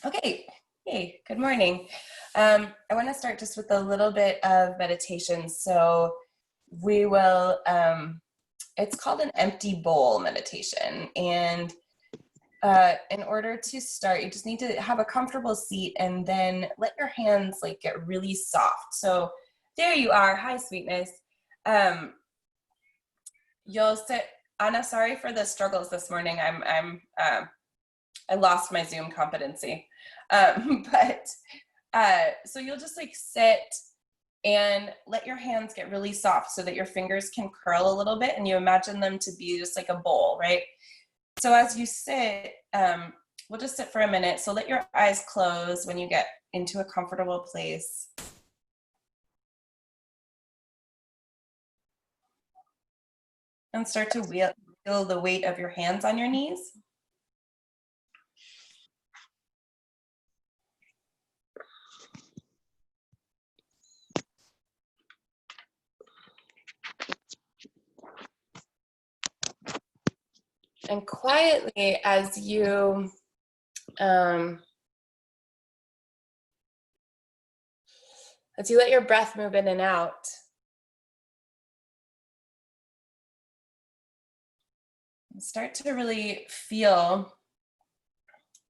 Okay, hey, good morning. I want to start just with a little bit of meditation. So we will, it's called an empty bowl meditation. And in order to start, you just need to have a comfortable seat and then let your hands like get really soft. So there you are. Hi, sweetness. Um, you'll sit. Anna, sorry for the struggles this morning. I lost my Zoom competency. But so you'll just like sit and let your hands get really soft so that your fingers can curl a little bit, and you imagine them to be just like a bowl, right? So as you sit, we'll just sit for a minute. So let your eyes close when you get into a comfortable place. And start to feel the weight of your hands on your knees. And quietly, as you let your breath move in and out, start to really feel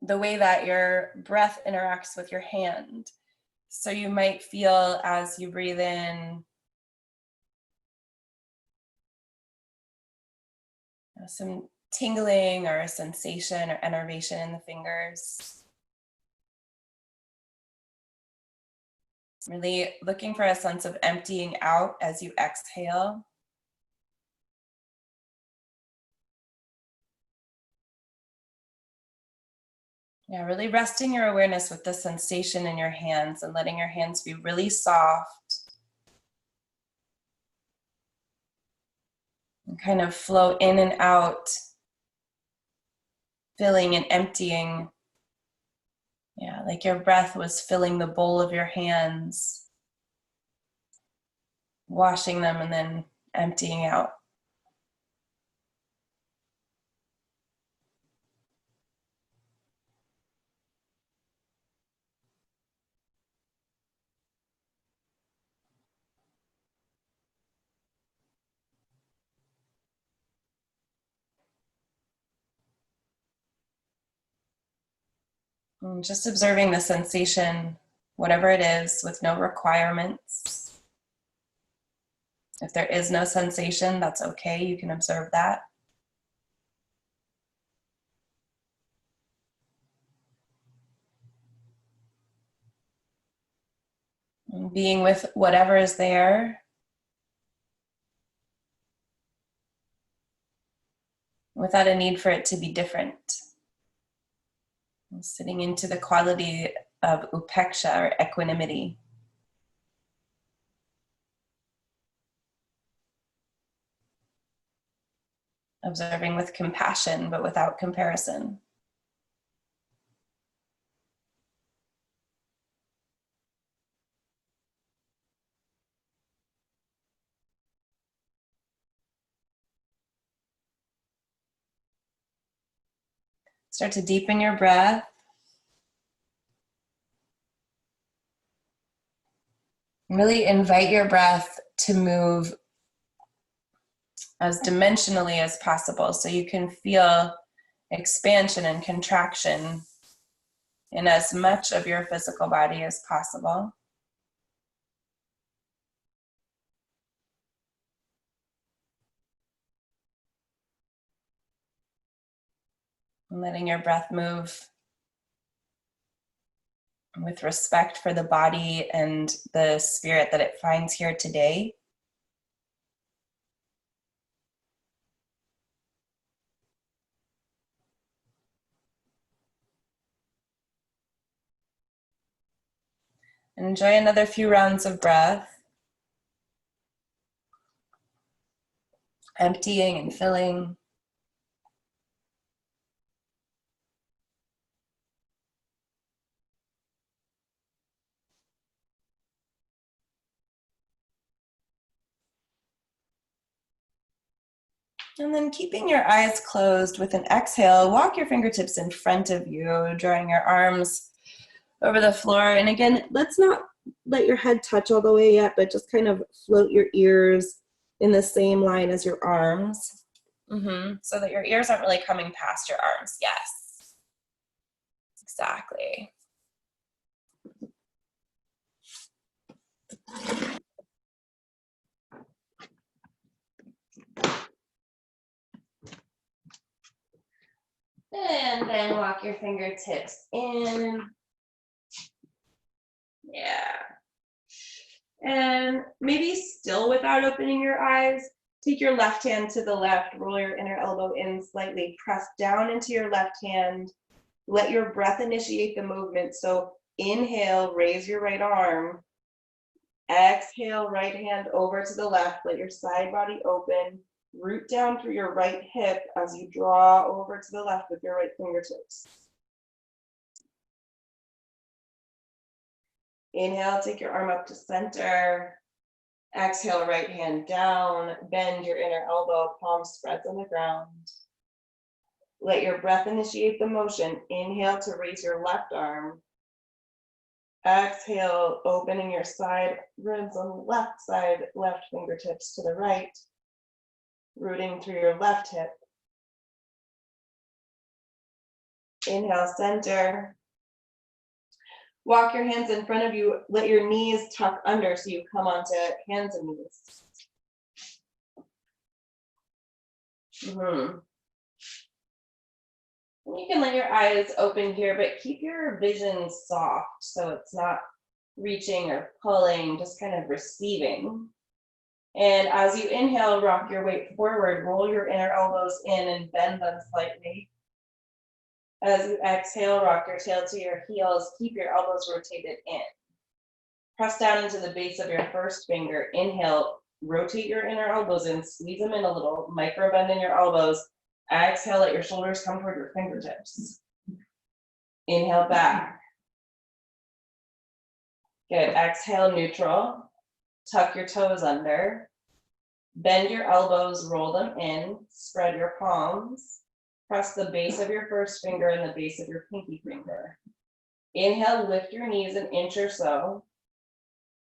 the way that your breath interacts with your hand. So you might feel as you breathe in, some tingling or a sensation or enervation in the fingers. Really looking for a sense of emptying out as you exhale. Yeah, really resting your awareness with the sensation in your hands and letting your hands be really soft. And kind of flow in and out, filling and emptying. Yeah, like your breath was filling the bowl of your hands, washing them and then emptying out. And just observing the sensation, whatever it is, with no requirements. If there is no sensation, that's okay. You can observe that. And being with whatever is there, without a need for it to be different. And sitting into the quality of upeksha, or equanimity. Observing with compassion, but without comparison. Start to deepen your breath. Really invite your breath to move as dimensionally as possible, so you can feel expansion and contraction in as much of your physical body as possible. And letting your breath move with respect for the body and the spirit that it finds here today. And enjoy another few rounds of breath. Emptying and filling. And then keeping your eyes closed with an exhale, walk your fingertips in front of you, drawing your arms over the floor. And again, let's not let your head touch all the way yet, but just kind of float your ears in the same line as your arms. So that your ears aren't really coming past your arms. Yes, exactly. And then walk your fingertips in. Yeah. And maybe still without opening your eyes, take your left hand to the left, roll your inner elbow in slightly, press down into your left hand, let your breath initiate the movement. So inhale, raise your right arm, exhale, right hand over to the left, let your side body open, root down through your right hip as you draw over to the left with your right fingertips. Inhale, take your arm up to center. Exhale, right hand down, bend your inner elbow, palm spreads on the ground. Let your breath initiate the motion. Inhale to raise your left arm. Exhale, opening your side ribs on the left side, left fingertips to the right, rooting through your left hip. Inhale, center. Walk your hands in front of you. Let your knees tuck under so you come onto hands and knees. You can let your eyes open here, but keep your vision soft so it's not reaching or pulling, just kind of receiving. And as you inhale, rock your weight forward, roll your inner elbows in and bend them slightly. As you exhale, rock your tail to your heels, keep your elbows rotated in. Press down into the base of your first finger. Inhale, rotate your inner elbows in, squeeze them in a little, micro bend in your elbows. Exhale, let your shoulders come toward your fingertips. Inhale back. Good, exhale, neutral. Tuck your toes under. Bend your elbows, roll them in, spread your palms. Press the base of your first finger and the base of your pinky finger. Inhale, lift your knees an inch or so.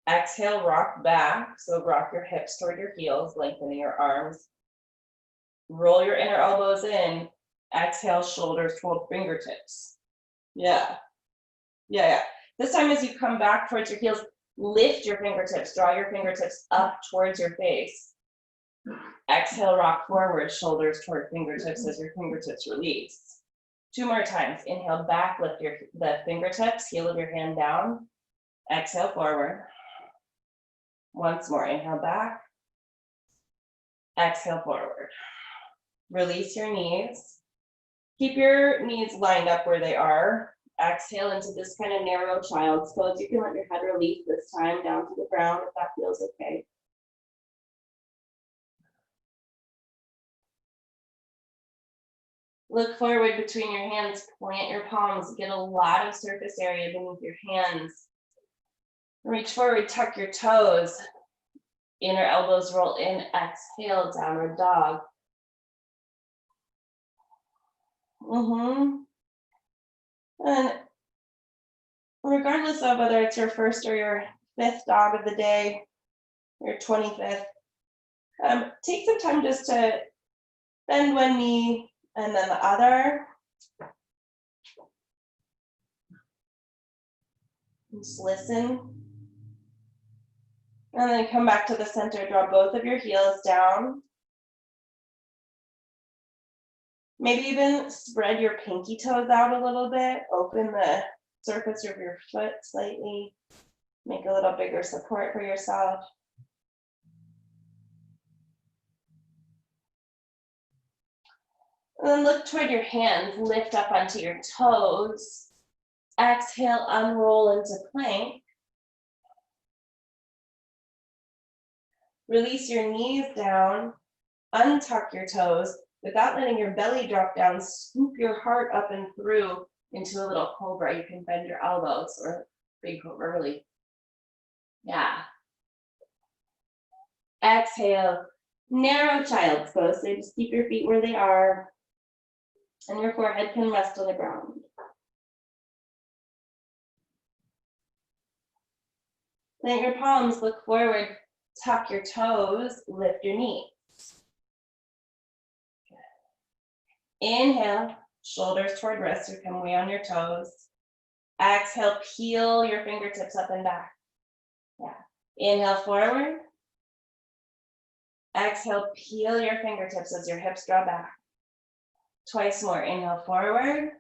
Exhale, rock back. So rock your hips toward your heels, lengthening your arms. Roll your inner elbows in. Exhale, shoulders toward fingertips. Yeah. This time as you come back towards your heels, lift your fingertips, draw your fingertips up towards your face. Exhale, rock forward, shoulders toward fingertips as your fingertips release. 2 more times. Inhale, back, lift the fingertips, heel of your hand down. Exhale, forward. Once more, inhale back. Exhale, forward. Release your knees. Keep your knees lined up where they are. Exhale into this kind of narrow child's pose. You can let your head release this time down to the ground if that feels okay. Look forward between your hands, plant your palms, get a lot of surface area beneath your hands. Reach forward, tuck your toes. Inner elbows roll in, exhale, downward dog. And regardless of whether it's your first or your 5th dog of the day, your 25th, take some time just to bend one knee and then the other. Just listen. And then come back to the center, draw both of your heels down. Maybe even spread your pinky toes out a little bit, open the surface of your foot slightly, make a little bigger support for yourself. And then look toward your hands, lift up onto your toes. Exhale, unroll into plank. Release your knees down, untuck your toes. Without letting your belly drop down, scoop your heart up and through into a little cobra. You can bend your elbows or big cobra, really. Yeah. Exhale, Narrow child's pose, so just keep your feet where they are, and your forehead can rest on the ground. Plant your palms, look forward, tuck your toes, lift your knees. Inhale, shoulders toward wrists, you come way on your toes. Exhale, peel your fingertips up and back. Yeah. Inhale, forward. Exhale, peel your fingertips as your hips draw back. Twice more. Inhale, forward.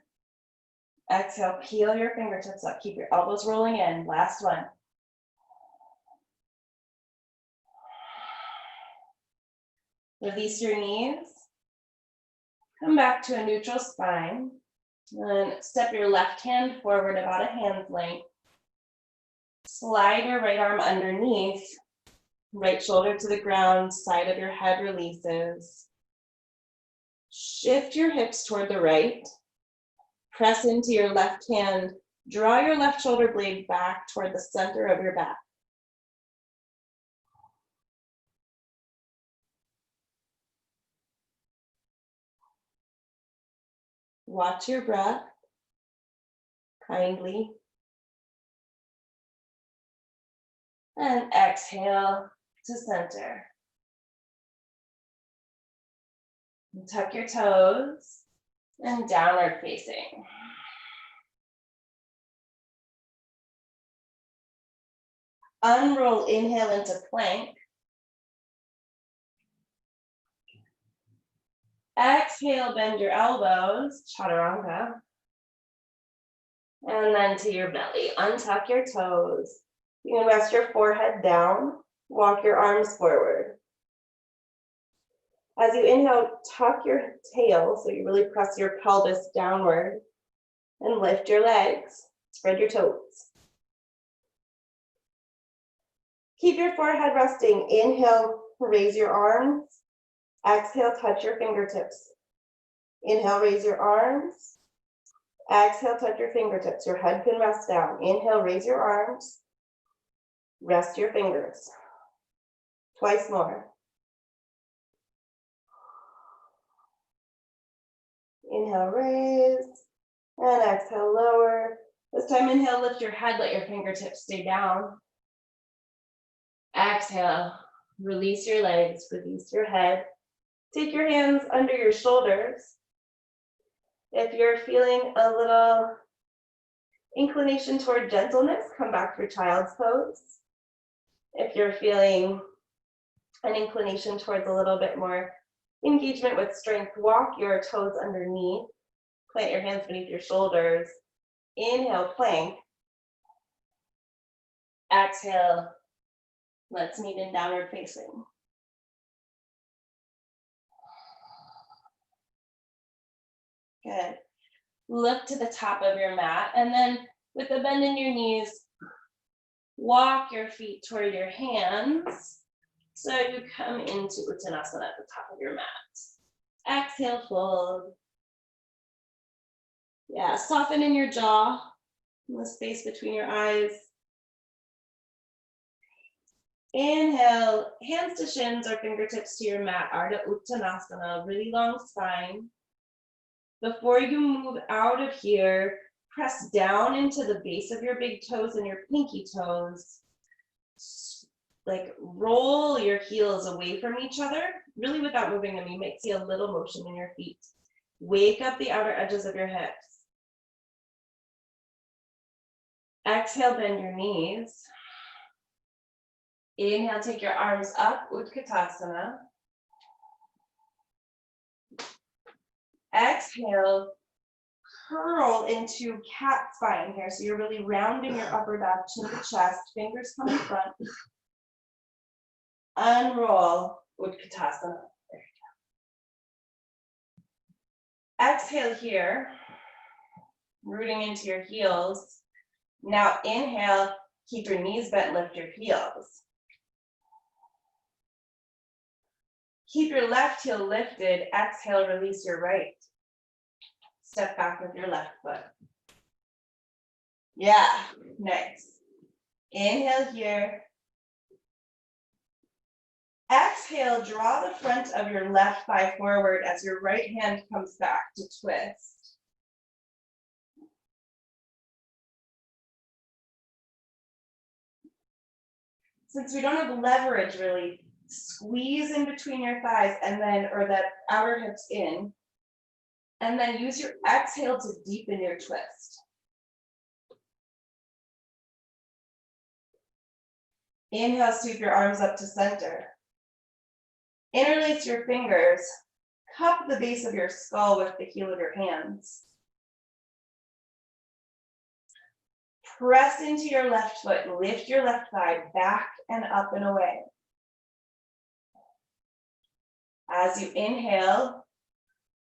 Exhale, peel your fingertips up. Keep your elbows rolling in. Last one. Release your knees. Come back to a neutral spine. And step your left hand forward about a hand's length. Slide your right arm underneath. Right shoulder to the ground, side of your head releases. Shift your hips toward the right. Press into your left hand. Draw your left shoulder blade back toward the center of your back. Watch your breath kindly. And exhale to center. And tuck your toes and downward facing. Unroll, inhale into plank. Exhale, bend your elbows, chaturanga. And then to your belly, untuck your toes. You can rest your forehead down, walk your arms forward. As you inhale, tuck your tail, so you really press your pelvis downward, and lift your legs, spread your toes. Keep your forehead resting. Inhale, raise your arms. Exhale, touch your fingertips. Inhale, raise your arms. Exhale, touch your fingertips. Your head can rest down. Inhale, raise your arms. Rest your fingers. Twice more. Inhale, raise. And exhale, lower. This time, inhale, lift your head, let your fingertips stay down. Exhale, release your legs, release your head. Take your hands under your shoulders. If you're feeling a little inclination toward gentleness, come back for child's pose. If you're feeling an inclination towards a little bit more engagement with strength, walk your toes underneath. Plant your hands beneath your shoulders. Inhale, plank. Exhale, let's meet in downward facing. Good. Look to the top of your mat, and then with a bend in your knees, walk your feet toward your hands. So you come into Uttanasana at the top of your mat. Exhale, fold. Yeah, soften in your jaw, in the space between your eyes. Inhale, hands to shins or fingertips to your mat, Ardha Uttanasana, really long spine. Before you move out of here, press down into the base of your big toes and your pinky toes. Like roll your heels away from each other, really without moving them. You might see a little motion in your feet. Wake up the outer edges of your hips. Exhale, bend your knees. Inhale, take your arms up, Utkatasana. Exhale, curl into cat spine here. So you're really rounding your upper back, chin to chest, fingers come in front. Unroll, Utkatasana. There you go. Exhale here, rooting into your heels. Now inhale, keep your knees bent, lift your heels. Keep your left heel lifted. Exhale, release your right. Step back with your left foot. Yeah, nice. Inhale here. Exhale, draw the front of your left thigh forward as your right hand comes back to twist. Since we don't have leverage really, squeeze in between your thighs and then, or the outer hips in, and then use your exhale to deepen your twist. Inhale, sweep your arms up to center. Interlace your fingers, cup the base of your skull with the heel of your hands. Press into your left foot, lift your left thigh back and up and away. As you inhale,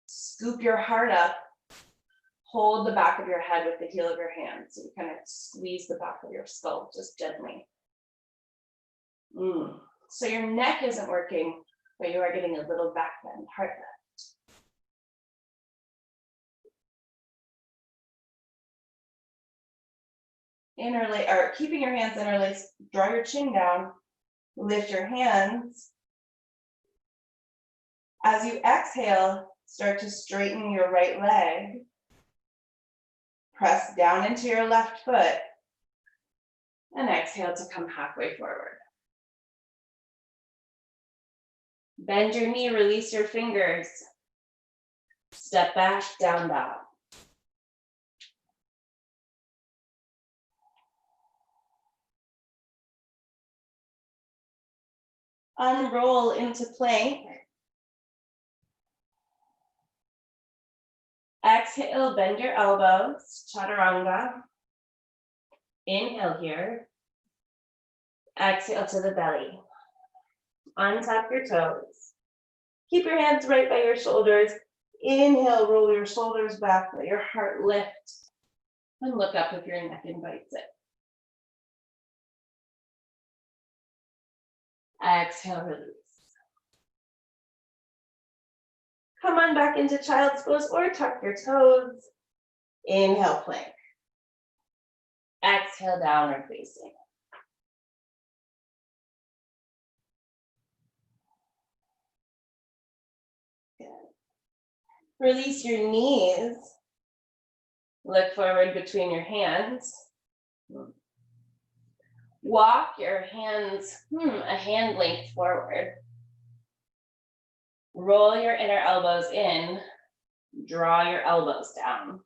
scoop your heart up, hold the back of your head with the heel of your hand. So you kind of squeeze the back of your skull just gently. So your neck isn't working, but you are getting a little back bend, heart bend. Interlace, or keeping your hands interlaced, draw your chin down, lift your hands. As you exhale, start to straighten your right leg. Press down into your left foot, and exhale to come halfway forward. Bend your knee, release your fingers. Step back, down dog. Unroll into plank. Exhale, bend your elbows, chaturanga. Inhale here. Exhale to the belly. Untap your toes. Keep your hands right by your shoulders. Inhale, roll your shoulders back, let your heart lift. And look up if your neck invites it. Exhale, release. Come on back into child's pose or tuck your toes. Inhale, plank. Exhale, downward facing. Good. Release your knees. Look forward between your hands. Walk your hands a hand length forward. Roll your inner elbows in. Draw your elbows down.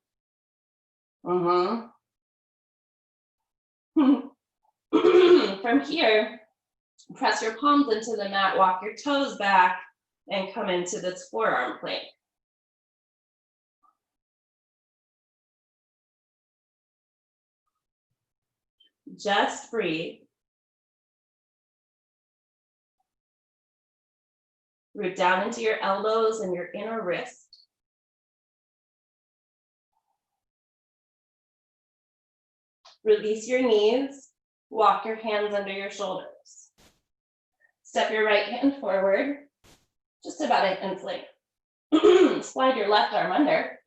From here, press your palms into the mat, walk your toes back, and come into this forearm plank. Just breathe. Root down into your elbows and your inner wrist. Release your knees. Walk your hands under your shoulders. Step your right hand forward, just about an inch length. Slide your left arm under.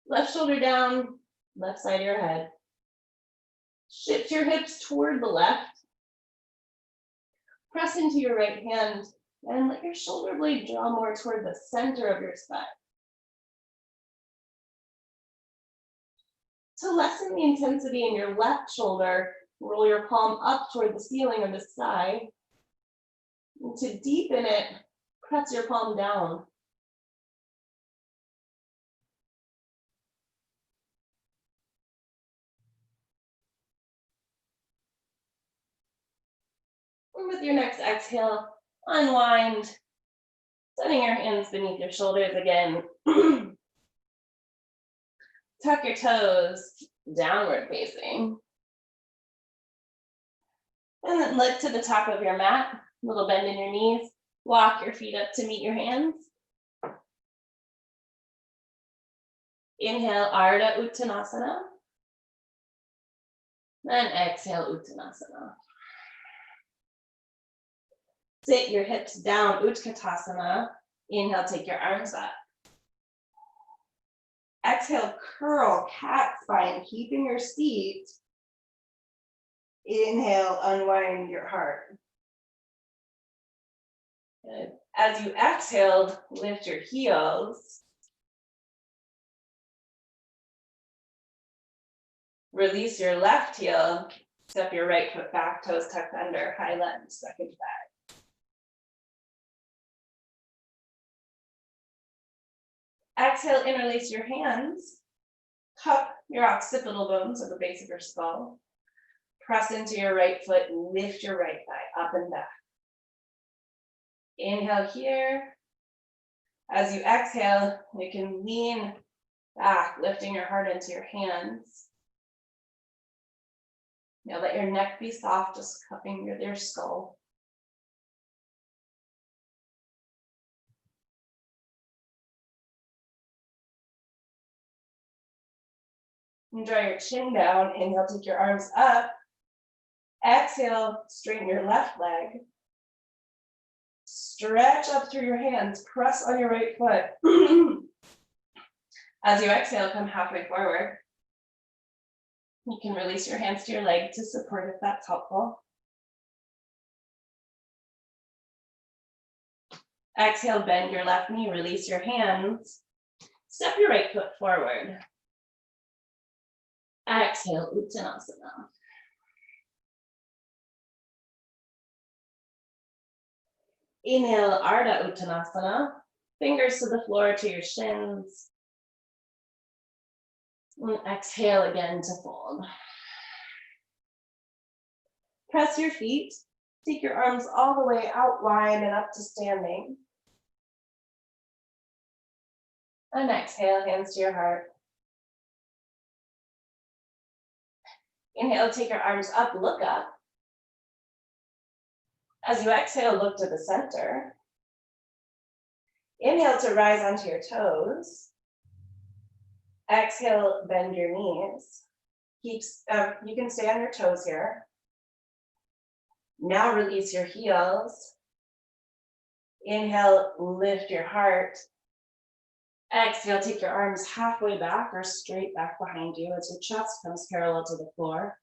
Left shoulder down, left side of your head. Shift your hips toward the left. Press into your right hand and let your shoulder blade draw more toward the center of your spine. To lessen the intensity in your left shoulder, roll your palm up toward the ceiling or the sky. And to deepen it, press your palm down. And with your next exhale, unwind, setting your hands beneath your shoulders again. Tuck your toes, downward facing. And then lift to the top of your mat, little bend in your knees. Walk your feet up to meet your hands. Inhale, Ardha Uttanasana. And exhale, Uttanasana. Sit your hips down, Utkatasana. Inhale, take your arms up. Exhale, curl, cat spine, keeping your seat. Inhale, unwind your heart. Good. As you exhaled, lift your heels. Release your left heel. Step your right foot back, toes tucked under, high lunge, second back. Exhale, interlace your hands. Cup your occipital bones at the base of your skull. Press into your right foot, lift your right thigh up and back. Inhale here. As you exhale, you can lean back, lifting your heart into your hands. Now let your neck be soft, just cupping your skull. And draw your chin down. Inhale, take your arms up. Exhale, straighten your left leg. Stretch up through your hands, press on your right foot. As you exhale, come halfway forward. You can release your hands to your leg to support if that's helpful. Exhale, bend your left knee, release your hands. Step your right foot forward. Exhale, Uttanasana. Inhale, Ardha Uttanasana. Fingers to the floor to your shins. And exhale again to fold. Press your feet. Take your arms all the way out wide and up to standing. And exhale, hands to your heart. Inhale, take your arms up, look up. As you exhale, look to the center. Inhale to rise onto your toes. Exhale, bend your knees. You can stay on your toes here. Now release your heels. Inhale, lift your heart. Exhale, take your arms halfway back or straight back behind you as your chest comes parallel to the floor.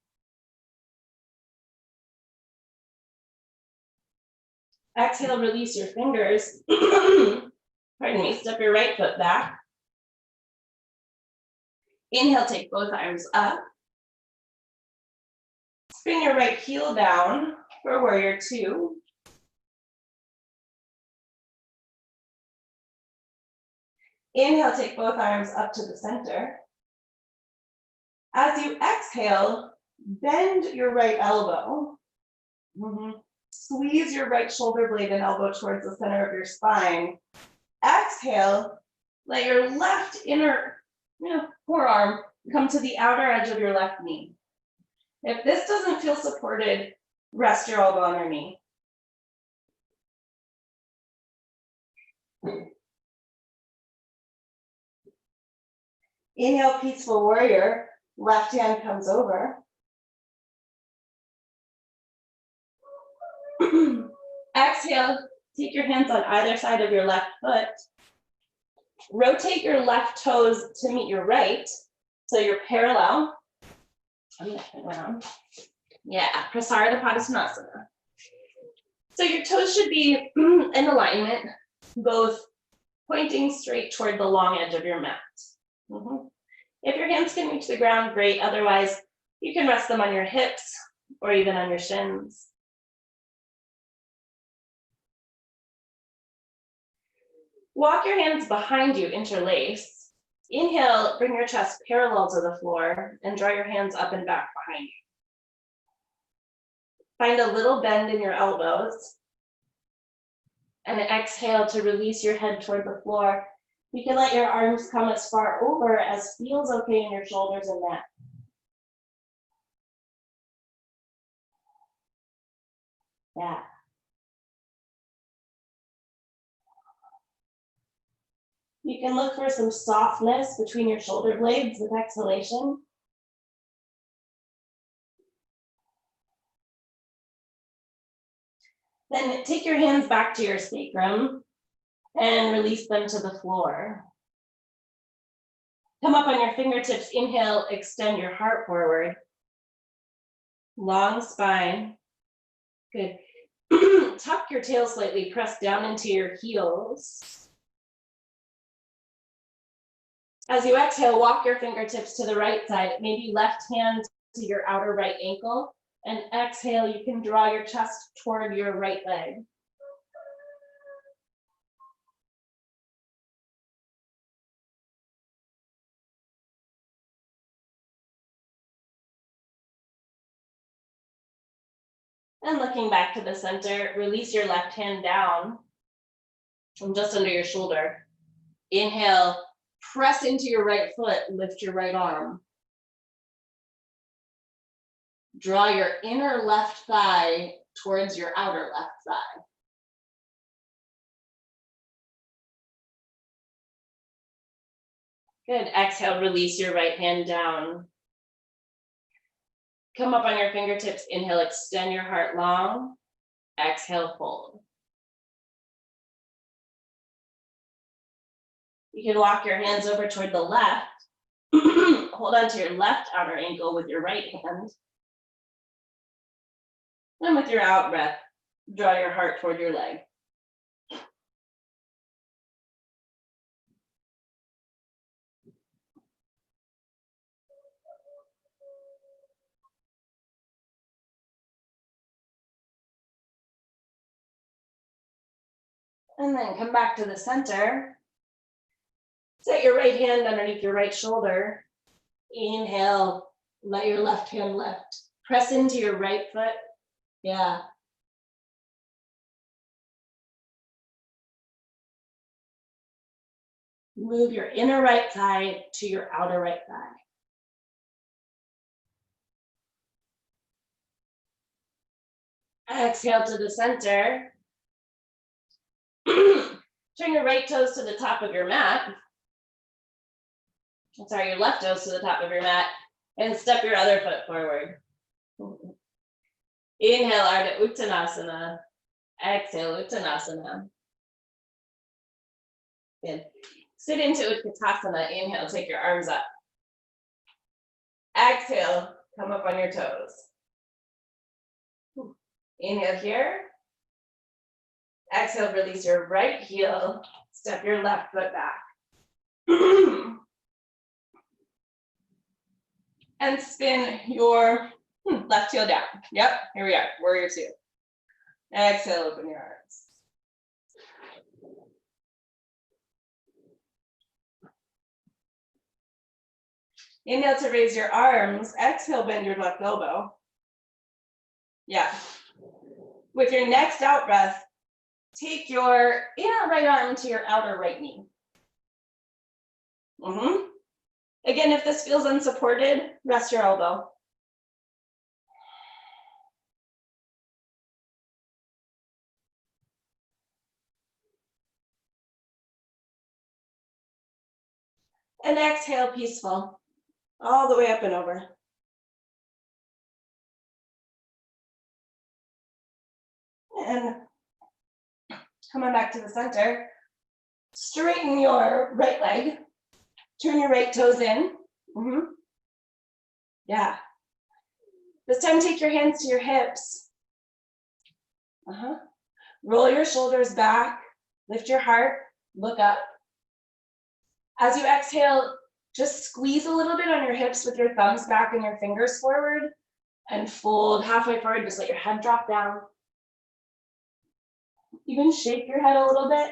Exhale, release your fingers. Pardon me, step your right foot back. Inhale, take both arms up. Spin your right heel down for warrior two. Inhale, take both arms up to the center. As you exhale, bend your right elbow. Squeeze your right shoulder blade and elbow towards the center of your spine. Exhale, let your left inner forearm come to the outer edge of your left knee. If this doesn't feel supported, rest your elbow on your knee. Inhale, peaceful warrior. Left hand comes over. Exhale, take your hands on either side of your left foot. Rotate your left toes to meet your right, so you're parallel. I'm gonna turn around. Yeah, Prasarada Padasana. So your toes should be in alignment, both pointing straight toward the long edge of your mat. If your hands can reach the ground, great. Otherwise, you can rest them on your hips or even on your shins. Walk your hands behind you, interlace. Inhale, bring your chest parallel to the floor and draw your hands up and back behind you. Find a little bend in your elbows. And exhale to release your head toward the floor. You can let your arms come as far over as feels okay in your shoulders and neck. Yeah. You can look for some softness between your shoulder blades with exhalation. Then take your hands back to your sacrum and release them to the floor. Come up on your fingertips. Inhale, extend your heart forward. Long spine. Good. Tuck your tail slightly, press down into your heels. As you exhale, walk your fingertips to the right side, maybe left hand to your outer right ankle, and exhale, you can draw your chest toward your right leg. And looking back to the center, release your left hand down from just under your shoulder. Inhale, press into your right foot, lift your right arm. Draw your inner left thigh towards your outer left thigh. Good, exhale, release your right hand down. Come up on your fingertips, inhale, extend your heart long. Exhale, fold. You can walk your hands over toward the left. Hold on to your left outer ankle with your right hand. And with your out breath, draw your heart toward your leg. And then come back to the center. Set your right hand underneath your right shoulder. Inhale, let your left hand lift. Press into your right foot. Yeah. Move your inner right thigh to your outer right thigh. Exhale to the center. Turn your right toes to the top of your mat. Sorry, your left toes to the top of your mat, and step your other foot forward. Inhale, Ardha Uttanasana. Exhale, Uttanasana. Good. Sit into Utkatasana. Inhale, take your arms up. Exhale, come up on your toes. Inhale here. Exhale, release your right heel. Step your left foot back. And spin your left heel down. Yep, here we are, warrior two. Exhale, open your arms. Inhale to raise your arms. Exhale, bend your left elbow. Yeah. With your next out breath, take your inner right arm to your outer right knee. Again, if this feels unsupported, rest your elbow. And exhale, peaceful, all the way up and over. And come on back to the center. Straighten your right leg. Turn your right toes in. Yeah. This time, take your hands to your hips. Roll your shoulders back. Lift your heart. Look up. As you exhale, just squeeze a little bit on your hips with your thumbs back and your fingers forward, and fold halfway forward. Just let your head drop down. Even shake your head a little bit.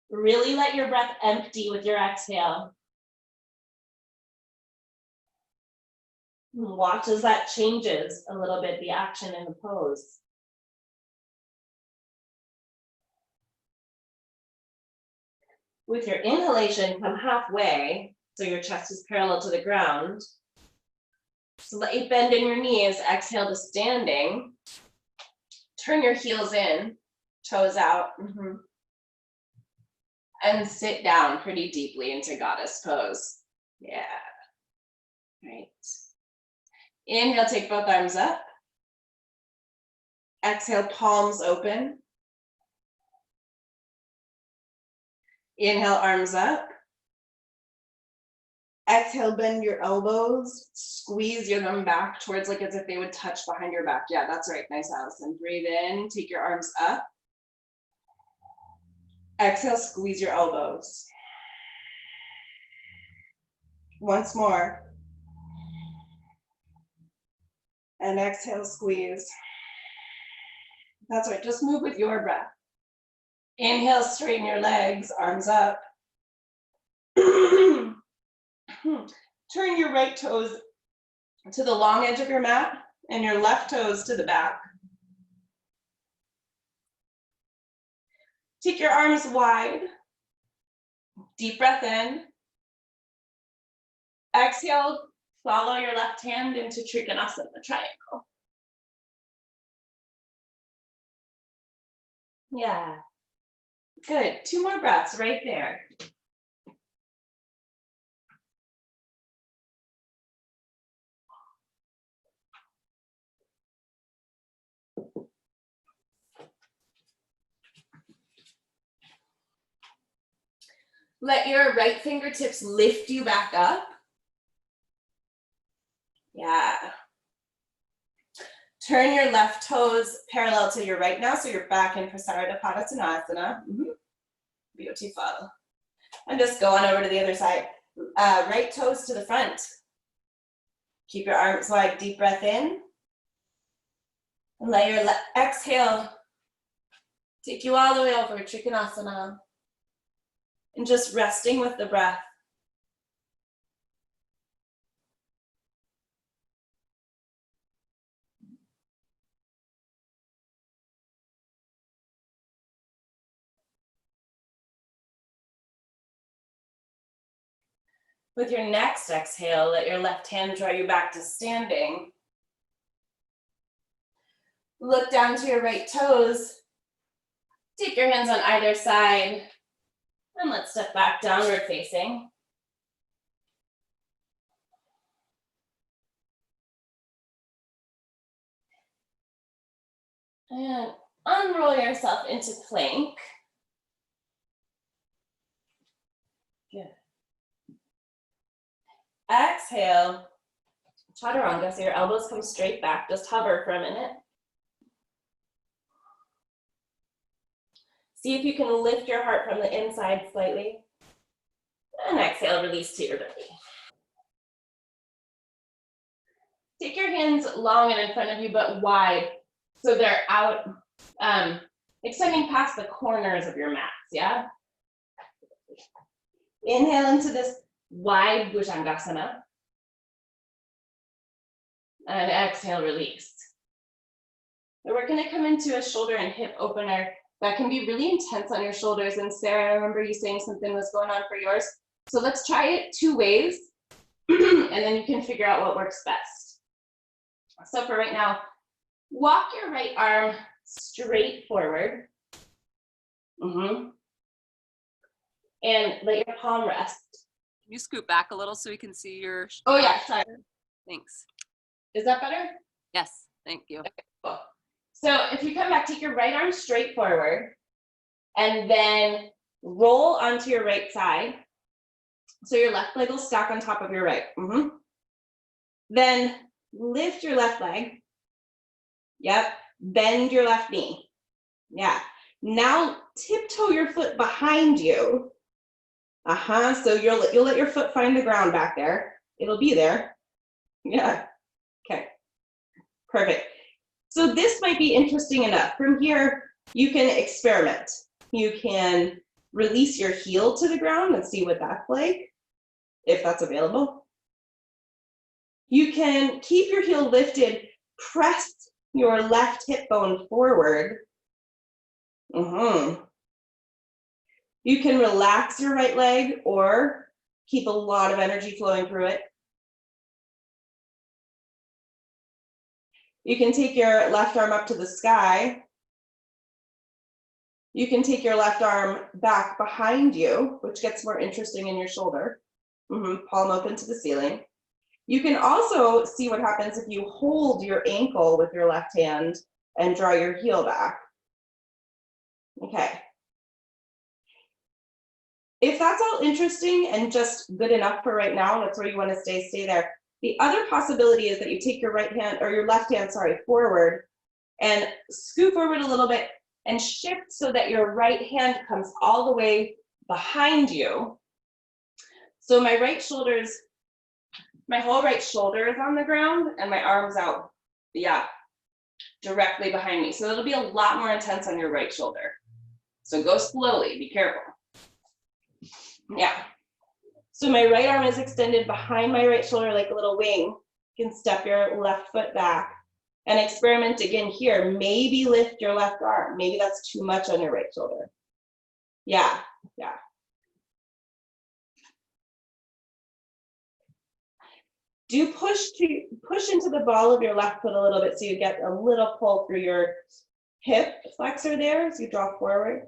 Really let your breath empty with your exhale. Watch as that changes a little bit, the action in the pose. With your inhalation, come halfway, so your chest is parallel to the ground. Slight bend in your knees, exhale to standing. Turn your heels in, toes out. And sit down pretty deeply into goddess pose. Yeah. Right. Inhale, take both arms up. Exhale, palms open. Inhale, arms up. Exhale, bend your elbows, squeeze them back towards like as if they would touch behind your back. Yeah, that's right. Nice, Allison. Breathe in, take your arms up. Exhale, squeeze your elbows. Once more. And exhale, squeeze. That's right, just move with your breath. Inhale, straighten your legs, arms up. Turn your right toes to the long edge of your mat and your left toes to the back. Take your arms wide. Deep breath in. Exhale, follow your left hand into Trikonasana, the triangle. Yeah. Good. 2 more breaths right there. Let your right fingertips lift you back up. Yeah. Turn your left toes parallel to your right now, so you're back in Prasarita Padasana. Beautiful. And just go on over to the other side. Right toes to the front. Keep your arms wide, deep breath in. And let your exhale take you all the way over, Trikonasana. And just resting with the breath. With your next exhale, let your left hand draw you back to standing. Look down to your right toes. Take your hands on either side. And let's step back downward facing. And unroll yourself into plank. Good. Exhale, chaturanga, so your elbows come straight back. Just hover for a minute. See if you can lift your heart from the inside slightly. And exhale, release to your belly. Take your hands long and in front of you, but wide, so they're out, extending past the corners of your mats, yeah? Inhale into this wide Bhujangasana. And exhale, release. And we're gonna come into a shoulder and hip opener that can be really intense on your shoulders. And Sarah, I remember you saying something was going on for yours. So let's try it 2 ways, and then you can figure out what works best. So for right now, walk your right arm straight forward. And let your palm rest. Can you scoot back a little so we can see your... Oh yeah, sorry. Thanks. Is that better? Yes, thank you. Okay, cool. So if you come back, take your right arm straight forward and then roll onto your right side. So your left leg will stack on top of your right. Then lift your left leg. Yep. Bend your left knee. Yeah. Now tiptoe your foot behind you. So you'll let your foot find the ground back there. It'll be there. Yeah. Okay. Perfect. So this might be interesting enough. From here, you can experiment. You can release your heel to the ground and see what that's like, if that's available. You can keep your heel lifted, press your left hip bone forward. You can relax your right leg or keep a lot of energy flowing through it. You can take your left arm up to the sky. You can take your left arm back behind you, which gets more interesting in your shoulder. Palm open to the ceiling. You can also see what happens if you hold your ankle with your left hand and draw your heel back. Okay. If that's all interesting and just good enough for right now, that's where you want to stay there. The other possibility is that you take your right hand or your left hand, sorry, forward and scoot forward a little bit and shift so that your right hand comes all the way behind you. So my whole right shoulder is on the ground and my arm's out, yeah, directly behind me. So it'll be a lot more intense on your right shoulder. So go slowly, be careful. Yeah. So my right arm is extended behind my right shoulder like a little wing. You can step your left foot back and experiment again here. Maybe lift your left arm. Maybe that's too much on your right shoulder. Yeah, yeah. Do push into the ball of your left foot a little bit so you get a little pull through your hip flexor there as you draw forward.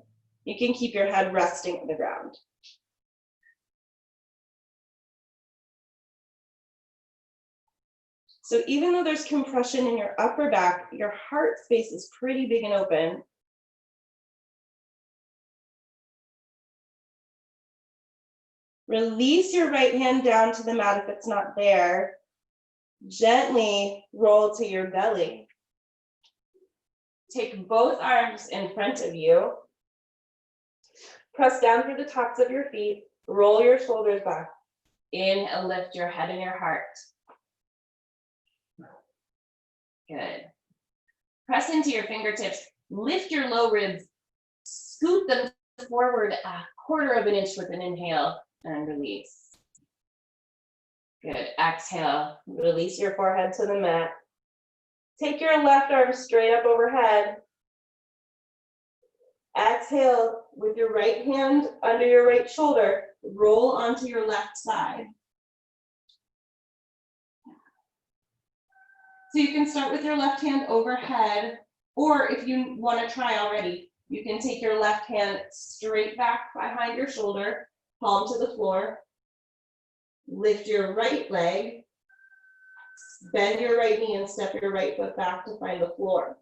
You can keep your head resting on the ground. So even though there's compression in your upper back, your heart space is pretty big and open. Release your right hand down to the mat if it's not there. Gently roll to your belly. Take both arms in front of you. Press down through the tops of your feet. Roll your shoulders back. Inhale, lift your head and your heart. Good. Press into your fingertips. Lift your low ribs. Scoot them forward a quarter of an inch with an inhale and release. Good. Exhale. Release your forehead to the mat. Take your left arm straight up overhead. Exhale with your right hand under your right shoulder. Roll onto your left side. So you can start with your left hand overhead, or if you want to try already, you can take your left hand straight back behind your shoulder, palm to the floor. Lift your right leg, bend your right knee and step your right foot back to find the floor.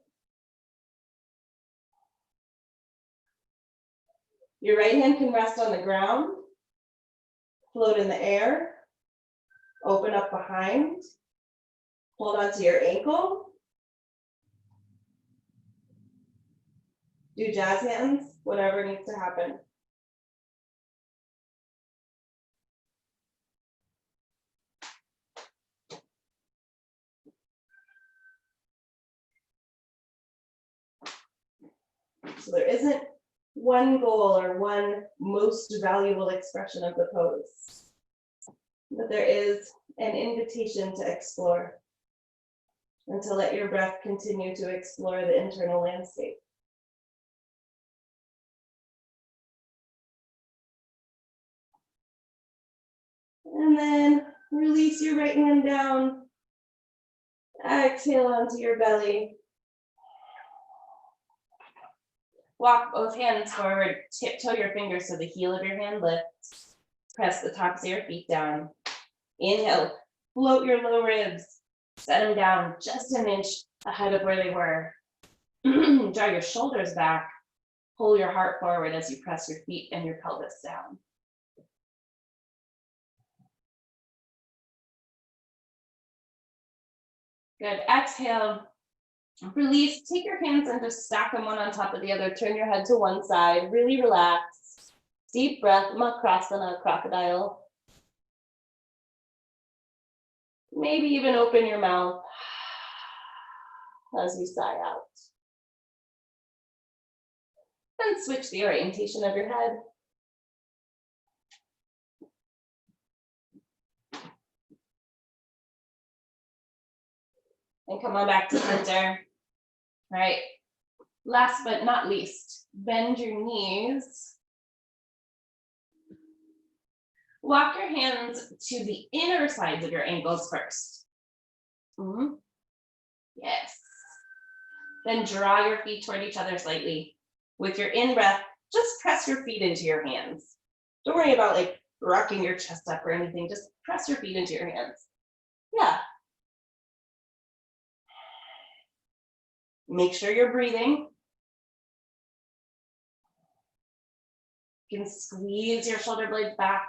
Your right hand can rest on the ground, float in the air, open up behind, hold onto your ankle, do jazz hands, whatever needs to happen. So there isn't one goal or one most valuable expression of the pose, but there is an invitation to explore and to let your breath continue to explore the internal landscape. And then release your right hand down, exhale onto your belly. Walk both hands forward, tiptoe your fingers so the heel of your hand lifts. Press the tops of your feet down. Inhale, float your low ribs. Set them down just an inch ahead of where they were. Draw your shoulders back. Pull your heart forward as you press your feet and your pelvis down. Good. Exhale. Release. Take your hands and just stack them one on top of the other. Turn your head to one side. Really relax. Deep breath. Makrasana, crocodile. Maybe even open your mouth as you sigh out. Then switch the orientation of your head. And come on back to center. All right. Last but not least, bend your knees. Walk your hands to the inner sides of your ankles first. Yes. Then draw your feet toward each other slightly. With your in-breath, just press your feet into your hands. Don't worry about like rocking your chest up or anything. Just press your feet into your hands. Yeah. Make sure you're breathing. You can squeeze your shoulder blades back.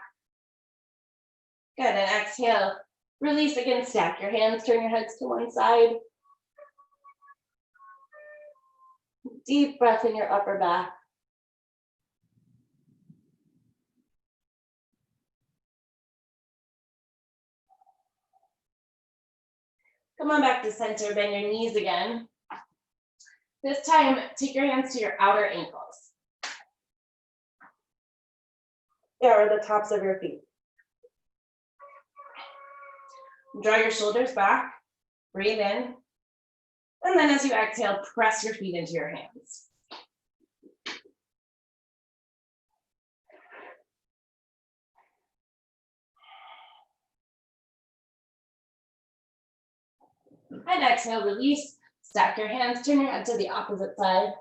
Good, and exhale. Release again, stack your hands, turn your heads to one side. Deep breath in your upper back. Come on back to center, bend your knees again. This time, take your hands to your outer ankles. Or the tops of your feet. Draw your shoulders back, breathe in, and then as you exhale, press your feet into your hands. And exhale, release, stack your hands, turn your head to the opposite side.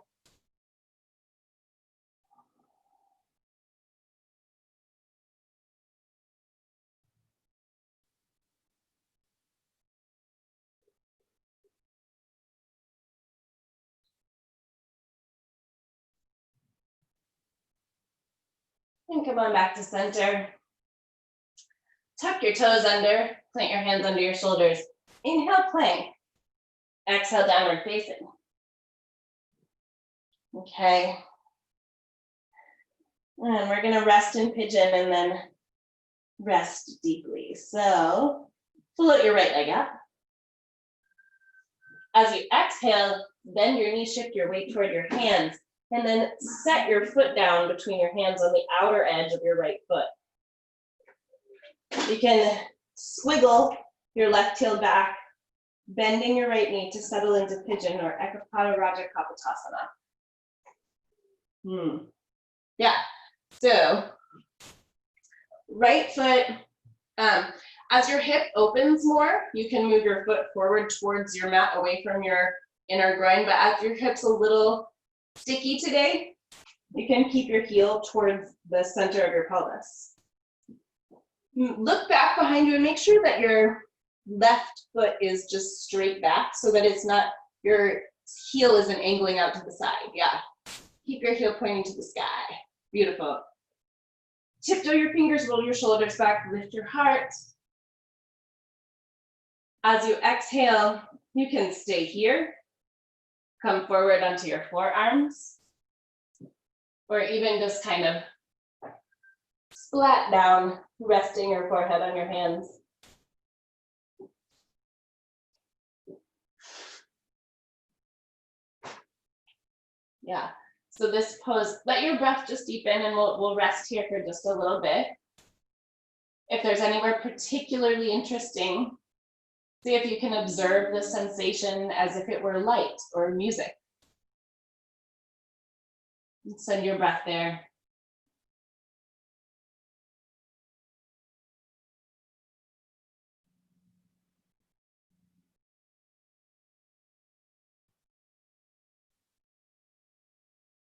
And come on back to center. Tuck your toes under, plant your hands under your shoulders. Inhale, plank. Exhale, downward facing. Okay. And we're gonna rest in pigeon and then rest deeply. So float your right leg up. As you exhale, bend your knees, shift your weight toward your hands, and then set your foot down between your hands on the outer edge of your right foot. You can squiggle your left heel back, bending your right knee to settle into pigeon or Ekapada Raja Kapotasana. Yeah, so right foot, as your hip opens more, you can move your foot forward towards your mat away from your inner groin, but as your hip's a little sticky today, you can keep your heel towards the center of your pelvis. Look back behind you and make sure that your left foot is just straight back so that it's not, your heel isn't angling out to the side. Yeah. Keep your heel pointing to the sky. Beautiful. Tiptoe your fingers, roll your shoulders back, lift your heart. As you exhale, you can stay here. Come forward onto your forearms. Or even just kind of splat down, resting your forehead on your hands. Yeah, so this pose, let your breath just deepen and we'll rest here for just a little bit. If there's anywhere particularly interesting, see if you can observe the sensation as if it were light or music. Send your breath there.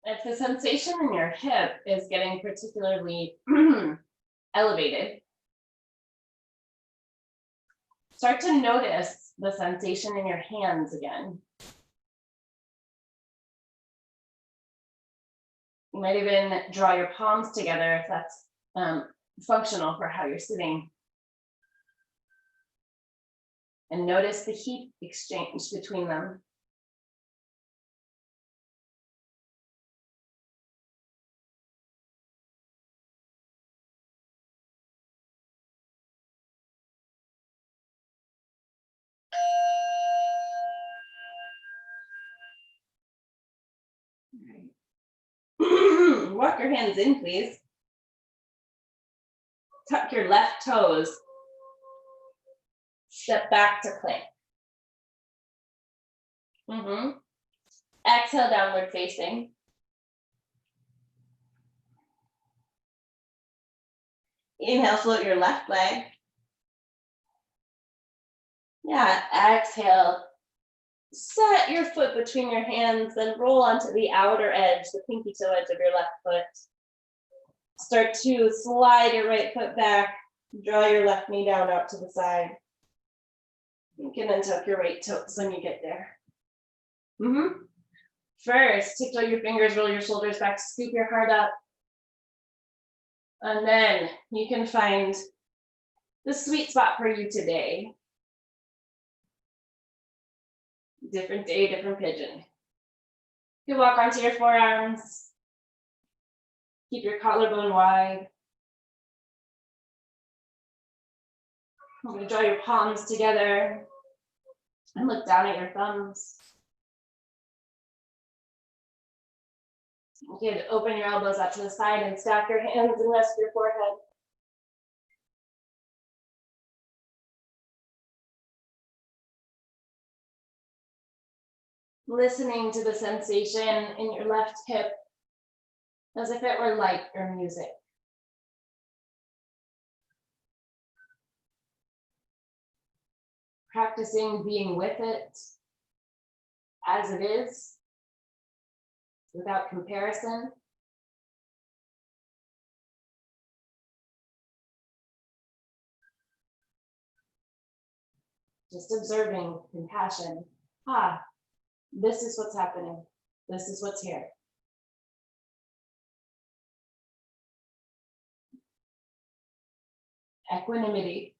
If the sensation in your hip is getting particularly elevated, start to notice the sensation in your hands again. You might even draw your palms together if that's functional for how you're sitting. And notice the heat exchange between them. Walk your hands in, please. Tuck your left toes. Step back to plank. Exhale, downward facing. Inhale, float your left leg. Yeah, exhale. Set your foot between your hands, then roll onto the outer edge, the pinky toe edge of your left foot. Start to slide your right foot back, draw your left knee down out to the side. You can then tuck your right toes when you get there. First, tiptoe your fingers, roll your shoulders back, scoop your heart up. And then you can find the sweet spot for you today. Different day, different pigeon. You walk onto your forearms. Keep your collarbone wide. I'm going to draw your palms together and look down at your thumbs. You can open your elbows out to the side and stack your hands and rest your forehead. Listening to the sensation in your left hip as if it were light or music. Practicing being with it as it is, without comparison. Just observing compassion. This is what's happening. This is what's here. Equanimity.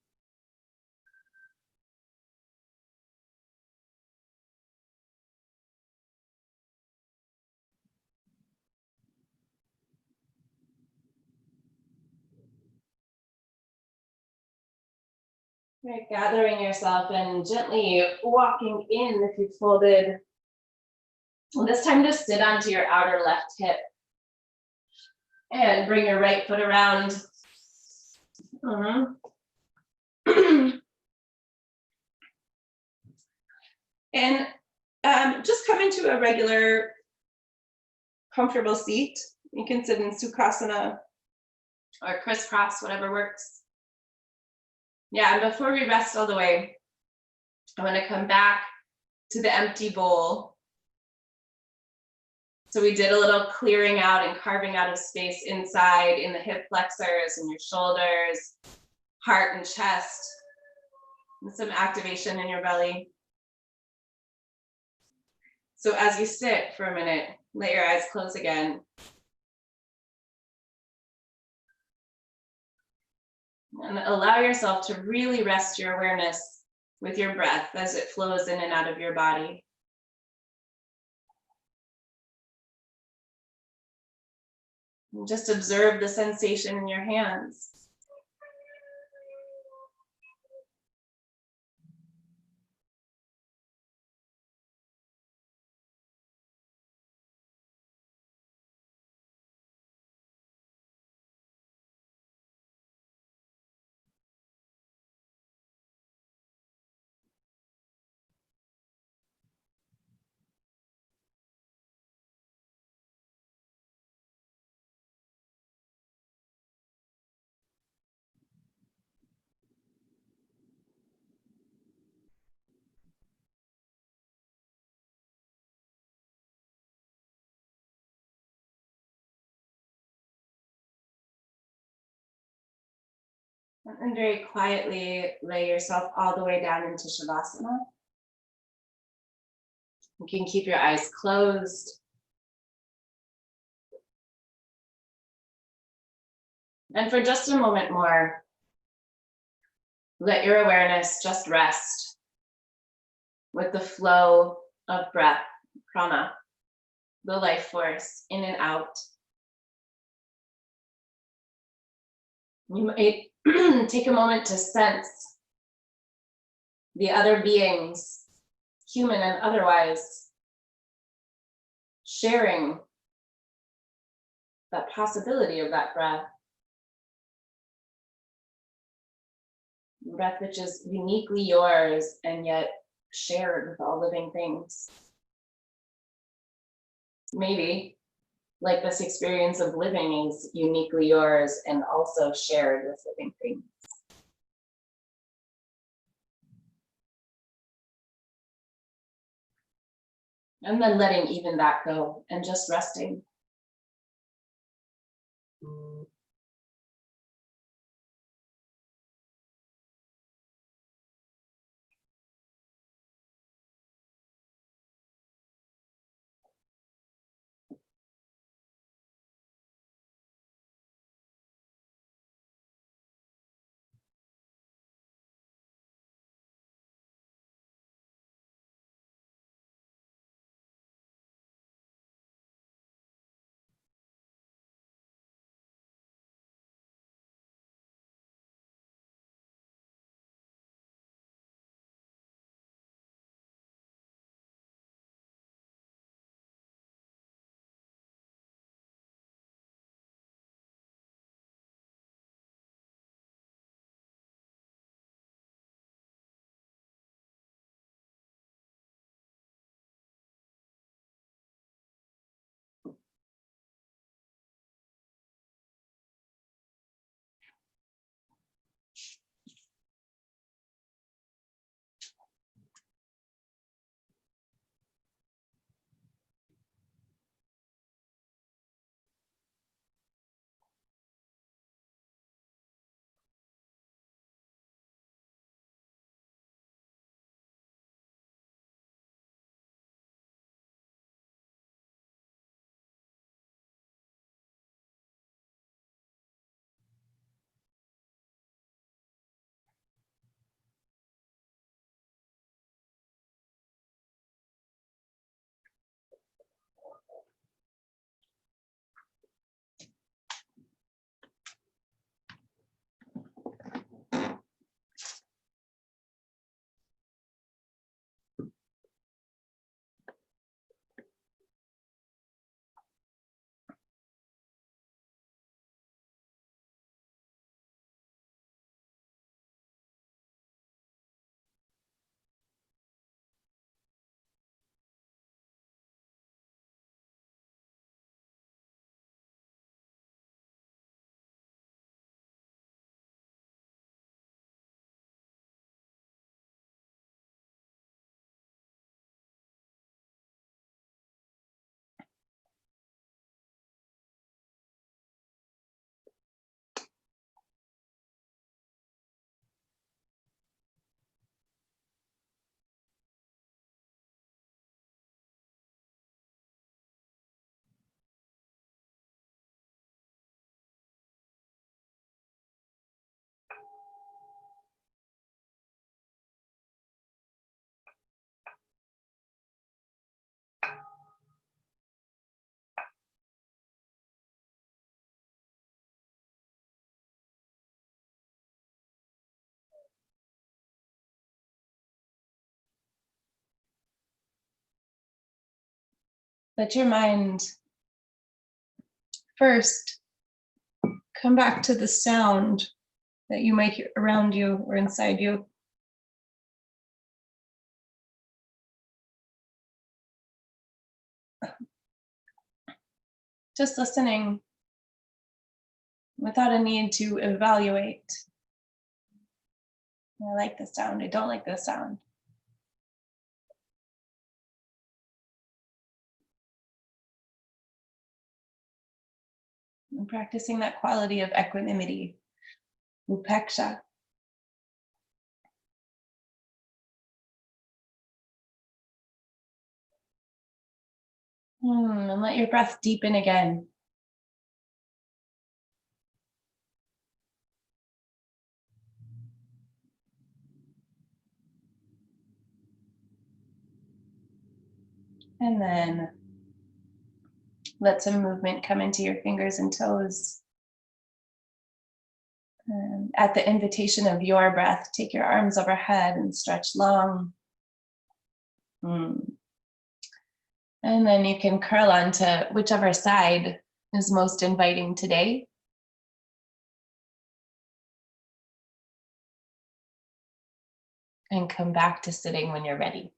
Right, gathering yourself and gently walking in if you've folded. This time just sit onto your outer left hip and bring your right foot around. And just come into a regular, comfortable seat. You can sit in Sukhasana or crisscross, whatever works. Yeah, and before we rest all the way, I want to come back to the empty bowl. So we did a little clearing out and carving out of space inside in the hip flexors and your shoulders, heart and chest, and some activation in your belly. So as you sit for a minute, let your eyes close again. And allow yourself to really rest your awareness with your breath as it flows in and out of your body. And just observe the sensation in your hands. And very quietly lay yourself all the way down into Shavasana. You can keep your eyes closed. And for just a moment more, let your awareness just rest with the flow of breath, prana, the life force in and out. You might take a moment to sense the other beings, human and otherwise, sharing that possibility of that breath. Breath which is uniquely yours and yet shared with all living things. Maybe, like this experience of living is uniquely yours and also shared with living things. And then letting even that go and just resting. let your mind first come back to the sound that you might hear around you or inside you. Just listening without a need to evaluate. I like this sound, I don't like this sound. And practicing that quality of equanimity, upeksha. And let your breath deepen again. And then let some movement come into your fingers and toes. And at the invitation of your breath, take your arms overhead and stretch long. And then you can curl onto whichever side is most inviting today. And come back to sitting when you're ready.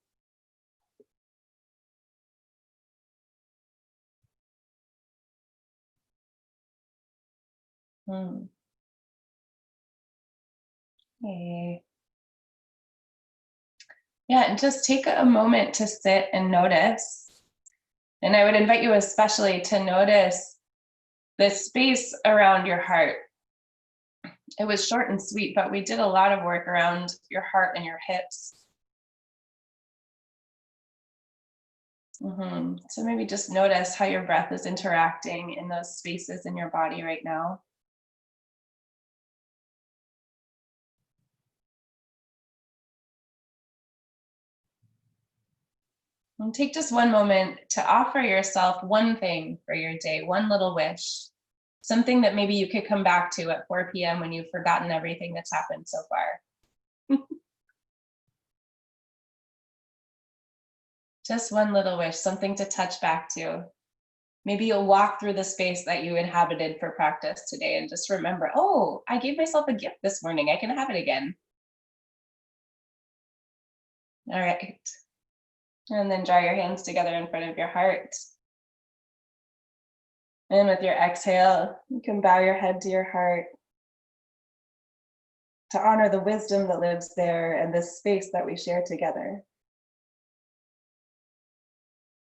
Okay. Yeah, and just take a moment to sit and notice. And I would invite you especially to notice the space around your heart. It was short and sweet, but we did a lot of work around your heart and your hips. So maybe just notice how your breath is interacting in those spaces in your body right now. And take just one moment to offer yourself one thing for your day, one little wish, something that maybe you could come back to at 4 p.m. when you've forgotten everything that's happened so far. Just one little wish, something to touch back to. Maybe you'll walk through the space that you inhabited for practice today and just remember, oh, I gave myself a gift this morning. I can have it again. All right. And then draw your hands together in front of your heart. And with your exhale, you can bow your head to your heart to honor the wisdom that lives there and this space that we share together.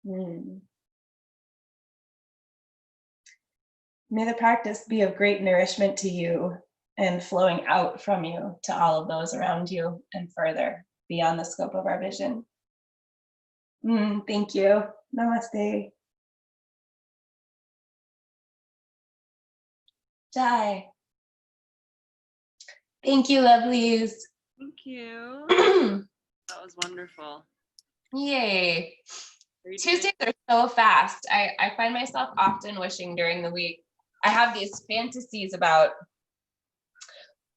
May the practice be of great nourishment to you and flowing out from you to all of those around you and further beyond the scope of our vision. Thank you. Namaste. Jai. Thank you, lovelies. Thank you. That was wonderful. Yay. Tuesdays are so fast. I find myself often wishing during the week, I have these fantasies about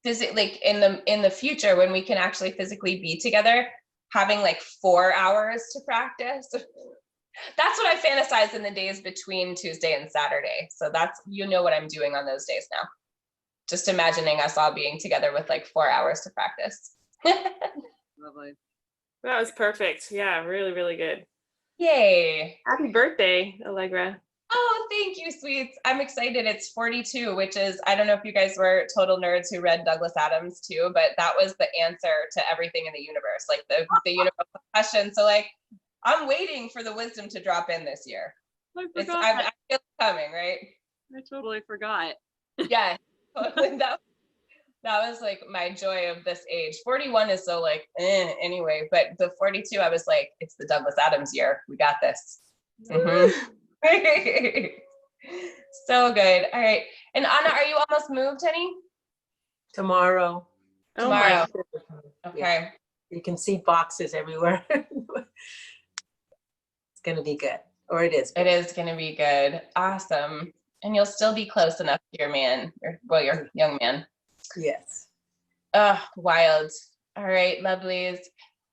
like in the future when we can actually physically be together, having like 4 hours to practice. That's what I fantasize in the days between Tuesday and Saturday. So that's, you know, what I'm doing on those days now. Just imagining us all being together with like 4 hours to practice. Lovely. That was perfect. Yeah, really, really good. Yay. Happy birthday, Allegra. Oh, thank you, sweets. I'm excited. It's 42, which is, I don't know if you guys were total nerds who read Douglas Adams too, but that was the answer to everything in the universe, like the universal question. So like, I'm waiting for the wisdom to drop in this year. I forgot. I feel it coming, right? I totally forgot. Yeah, totally. That was like my joy of this age. 41 is so like, anyway, but the 42, I was like, it's the Douglas Adams year. We got this. So good. All right. And Anna, are you almost moved, honey? Tomorrow. Tomorrow. Okay. Yeah. You can see boxes everywhere. It's going to be good. Or it is. It is going to be good. Awesome. And you'll still be close enough to your man, your young man. Yes. Oh, wild. All right, lovelies.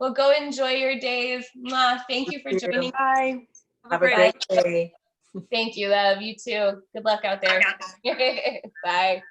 Well, go enjoy your days. Mwah. Thank you for joining. Bye. Have a great day. Thank you, love. You too. Good luck out there. Bye.